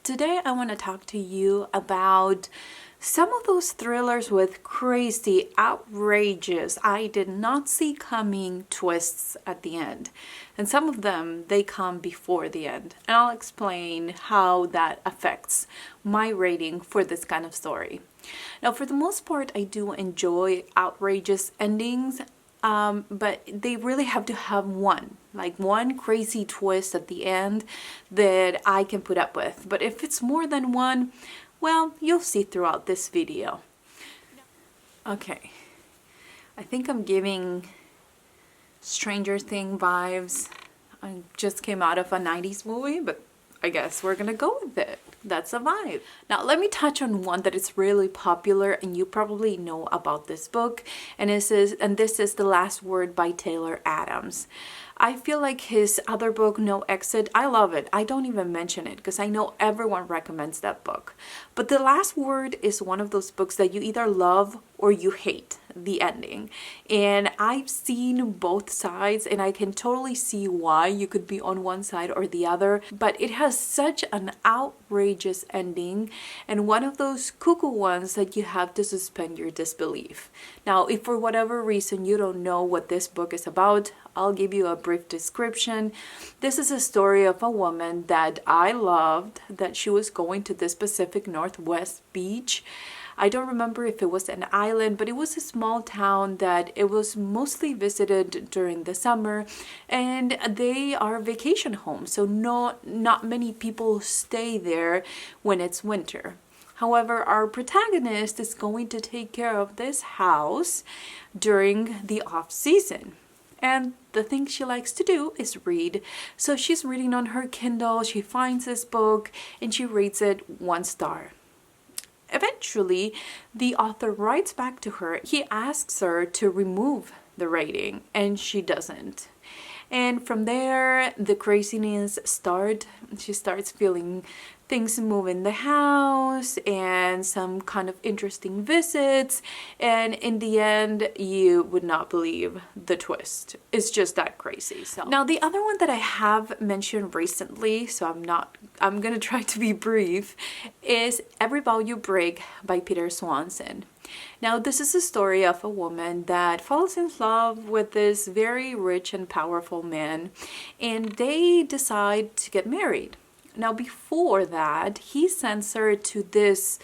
Today I want to talk to you about some of those thrillers with crazy, outrageous, I did not see coming twists at the end. And some of them, they come before the end. And I'll explain how that affects my rating for this kind of story. Now, for the most part, I do enjoy outrageous endings. But they really have to have one crazy twist at the end that I can put up with. But if it's more than one, well, you'll see throughout this video. Okay, I think I'm giving Stranger Things vibes. I just came out of a 90s movie, but I guess we're gonna go with it. That's a vibe. Now let me touch on one that is really popular and you probably know about this book, and this is The Last Word by Taylor Adams. I feel like his other book, No Exit, I love it. I don't even mention it because I know everyone recommends that book. But The Last Word is one of those books that you either love or you hate the ending. And I've seen both sides and I can totally see why you could be on one side or the other. But it has such an outrageous ending and one of those cuckoo ones that you have to suspend your disbelief. Now, if for whatever reason you don't know what this book is about, I'll give you a brief description. This is a story of a woman that I loved, that she was going to this Pacific Northwest beach. I don't remember if it was an island, but it was a small town that it was mostly visited during the summer, and they are vacation homes, so not many people stay there when it's winter. However, our protagonist is going to take care of this house during the off season. And the thing she likes to do is read. So she's reading on her Kindle, she finds this book and she reads it 1 star. Eventually, the author writes back to her. He asks her to remove the rating and she doesn't. And from there, the craziness starts. She starts feeling things move in the house and some kind of interesting visits. And in the end, you would not believe the twist. It's just that crazy. So now the other one that I have mentioned recently, so I'm gonna try to be brief, is Every Vow You Break by Peter Swanson. Now, this is a story of a woman that falls in love with this very rich and powerful man, and they decide to get married. Now, before that, he sends her to this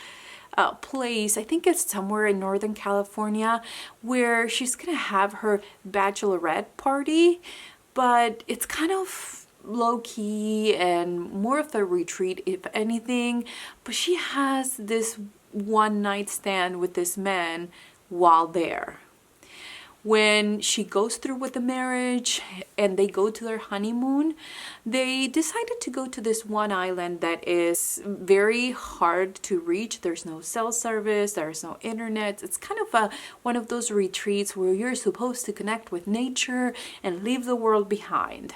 place, I think it's somewhere in Northern California, where she's gonna have her bachelorette party, but it's kind of low-key and more of a retreat, if anything. But she has this one-night stand with this man while there. When she goes through with the marriage and they go to their honeymoon, they decided to go to this one island that is very hard to reach. There's no cell service, there's no internet. It's kind of one of those retreats where you're supposed to connect with nature and leave the world behind.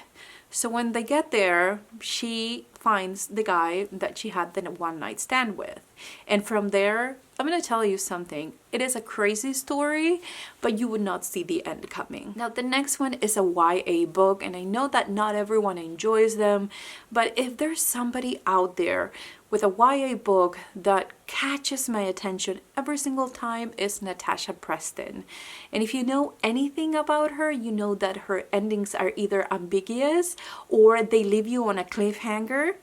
So when they get there, she finds the guy that she had the one-night stand with. And from there, I'm going to tell you something. It is a crazy story, but you would not see the end coming. Now, the next one is a YA book, and I know that not everyone enjoys them, but if there's somebody out there with a YA book that catches my attention every single time, is Natasha Preston. And if you know anything about her, you know that her endings are either ambiguous or they leave you on a cliffhanger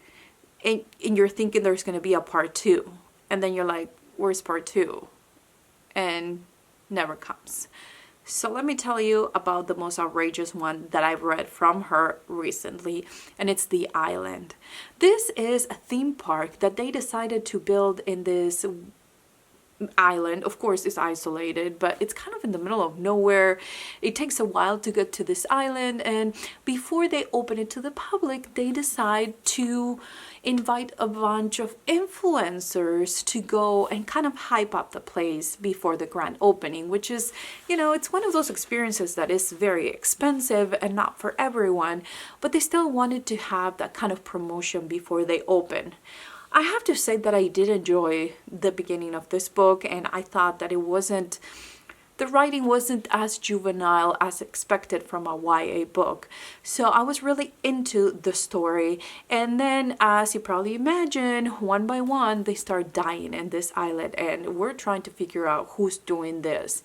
and you're thinking there's going to be a part 2. And then you're like, where's part 2? And never comes. So let me tell you about the most outrageous one that I've read from her recently, and it's The Island. This is a theme park that they decided to build in this island. Of course, it's isolated, but it's kind of in the middle of nowhere. It takes a while to get to this island, and before they open it to the public, they decide to invite a bunch of influencers to go and kind of hype up the place before the grand opening, which is, you know, it's one of those experiences that is very expensive and not for everyone, but they still wanted to have that kind of promotion before they open. I have to say that I did enjoy the beginning of this book, and I thought that it wasn't the writing wasn't as juvenile as expected from a YA book. So I was really into the story. And then, as you probably imagine, one by one, they start dying in this island, and we're trying to figure out who's doing this.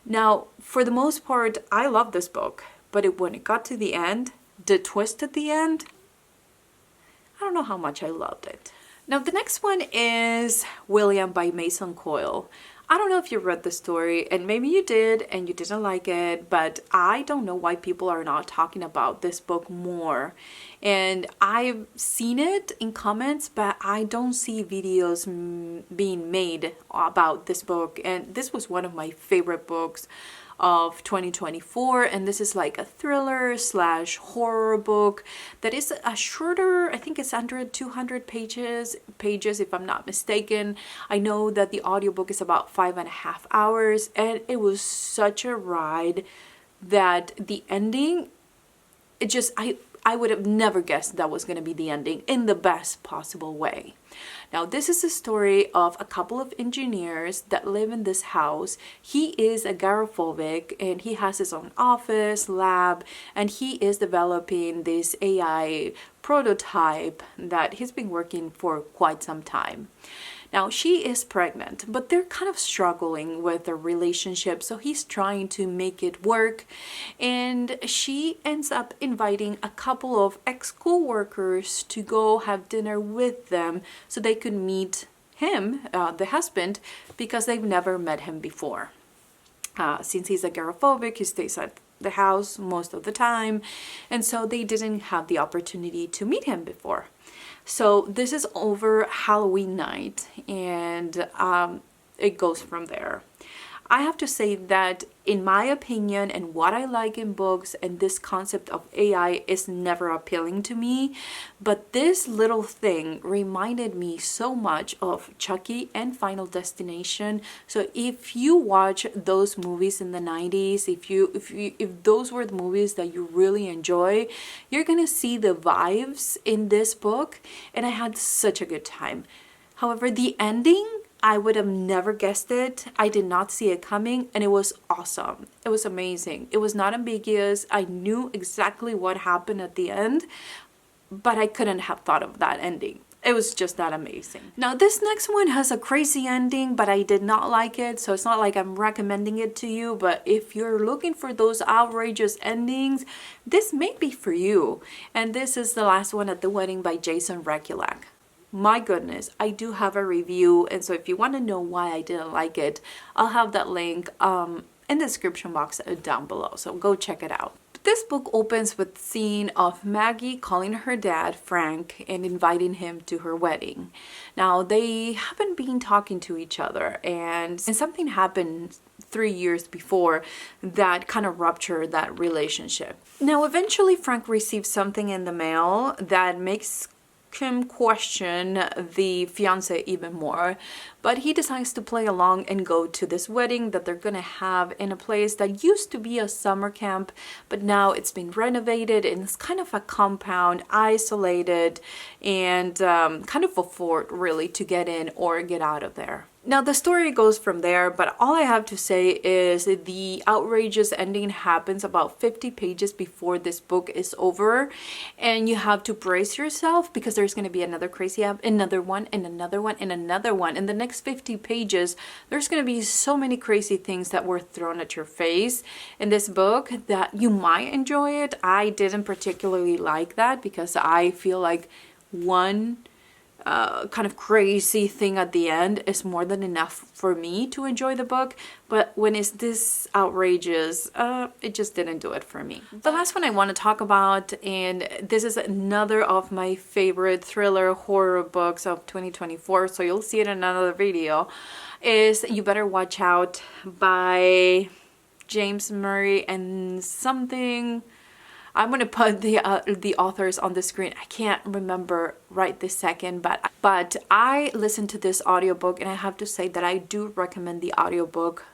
Now, for the most part, I love this book, but when it got to the end, the twist at the end, I don't know how much I loved it. Now, the next one is William by Mason Coyle. I don't know if you read the story, and maybe you did and you didn't like it, but I don't know why people are not talking about this book more. And I've seen it in comments, but I don't see videos being made about this book. And this was one of my favorite books of 2024, and this is like a thriller slash horror book that is a shorter, I think it's under 200 pages if I'm not mistaken. I know that the audiobook is about 5.5 hours, and it was such a ride that the ending, it just, I would have never guessed that was going to be the ending in the best possible way. Now, this is a story of a couple of engineers that live in this house. He is agoraphobic, and he has his own office, lab, and he is developing this AI prototype that he's been working for quite some time. Now, she is pregnant, but they're kind of struggling with their relationship, so he's trying to make it work, and she ends up inviting a couple of ex-co-workers to go have dinner with them so they could meet him, the husband, because they've never met him before. Since he's agoraphobic, he stays at the house most of the time, and so they didn't have the opportunity to meet him before. So this is over Halloween night, and it goes from there. I have to say that in my opinion, and what I like in books, and this concept of AI is never appealing to me, but this little thing reminded me so much of Chucky and Final Destination. So if you watch those movies in the 90s, if those were the movies that you really enjoy, you're gonna see the vibes in this book, and I had such a good time. However, the ending, I would have never guessed it. I did not see it coming, and it was awesome. It was amazing. It was not ambiguous. I knew exactly what happened at the end, but I couldn't have thought of that ending. It was just that amazing. Now, this next one has a crazy ending, but I did not like it, so it's not like I'm recommending it to you, but if you're looking for those outrageous endings, this may be for you. And this is The Last One at the Wedding by Jason Rekulak. My goodness, I do have a review, and so if you want to know why I didn't like it, I'll have that link in the description box down below, so go check it out. This book opens with the scene of Maggie calling her dad, Frank, and inviting him to her wedding. Now, they haven't been talking to each other, and something happened 3 years before that kind of ruptured that relationship. Now, eventually, Frank receives something in the mail that makes him question the fiance even more, but he decides to play along and go to this wedding that they're gonna have in a place that used to be a summer camp, but now it's been renovated and it's kind of a compound, isolated, and kind of a fort really to get in or get out of there. Now, the story goes from there, but all I have to say is the outrageous ending happens about 50 pages before this book is over, and you have to brace yourself because there's going to be another crazy another one, and another one, and another one. In the next 50 pages, there's going to be so many crazy things that were thrown at your face in this book that you might enjoy it. I didn't particularly like that because I feel like one kind of crazy thing at the end is more than enough for me to enjoy the book, but when it's this outrageous, it just didn't do it for me. The last one I want to talk about, and this is another of my favorite thriller horror books of 2024, so you'll see it in another video, is You Better Watch Out by James Murray and something. I'm going to put the authors on the screen. I can't remember right this second, but I listened to this audiobook, and I have to say that I do recommend the audiobook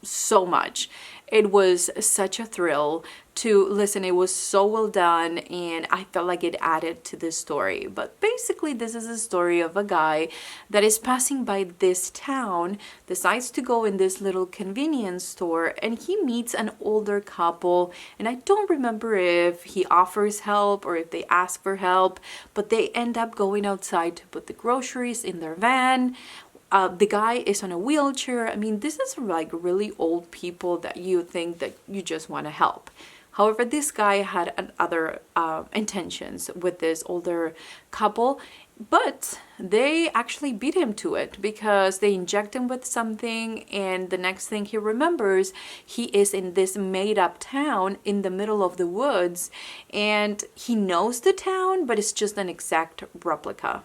so much. It was such a thrill to listen. It was so well done, and I felt like it added to the story. But basically, this is a story of a guy that is passing by this town, decides to go in this little convenience store, and he meets an older couple. And I don't remember if he offers help or if they ask for help, but they end up going outside to put the groceries in their van. The guy is on a wheelchair. I mean, this is like really old people that you think that you just want to help. However, this guy had other intentions with this older couple, but they actually beat him to it because they inject him with something, and the next thing he remembers, he is in this made-up town in the middle of the woods, and he knows the town, but it's just an exact replica.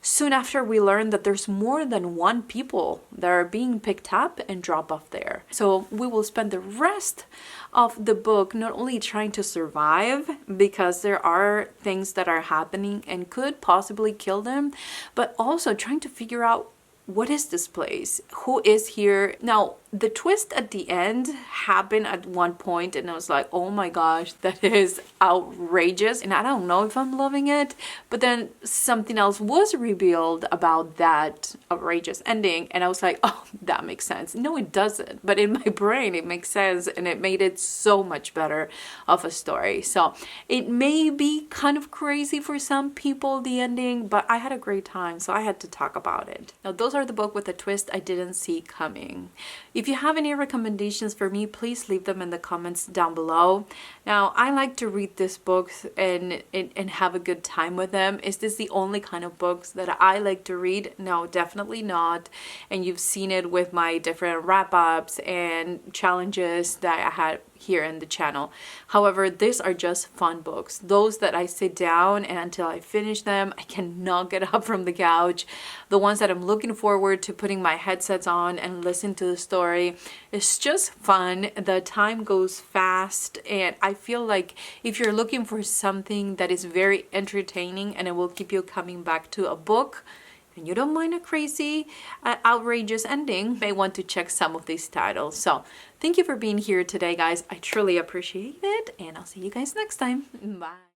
Soon after, we learn that there's more than one people that are being picked up and dropped off there. So we will spend the rest of the book not only trying to survive, because there are things that are happening and could possibly kill them, but also trying to figure out, what is this place? Who is here? Now, the twist at the end happened at one point, and I was like, oh my gosh, that is outrageous. And I don't know if I'm loving it, but then something else was revealed about that outrageous ending, and I was like, oh, that makes sense. No, it doesn't, but in my brain it makes sense, and it made it so much better of a story. So it may be kind of crazy for some people, the ending, but I had a great time, so I had to talk about it. Now, those are the book with a twist I didn't see coming. If you have any recommendations for me, please leave them in the comments down below. Now, I like to read these books and have a good time with them. Is this the only kind of books that I like to read? No, definitely not. And you've seen it with my different wrap-ups and challenges that I had here in the channel. However, these are just fun books. Those that I sit down and until I finish them, I cannot get up from the couch. The ones that I'm looking forward to putting my headsets on and listen to the story. It's just fun. The time goes fast, and I feel like if you're looking for something that is very entertaining and it will keep you coming back to a book, and you don't mind a crazy, outrageous ending, you may want to check some of these titles. So thank you for being here today, guys. I truly appreciate it, and I'll see you guys next time. Bye.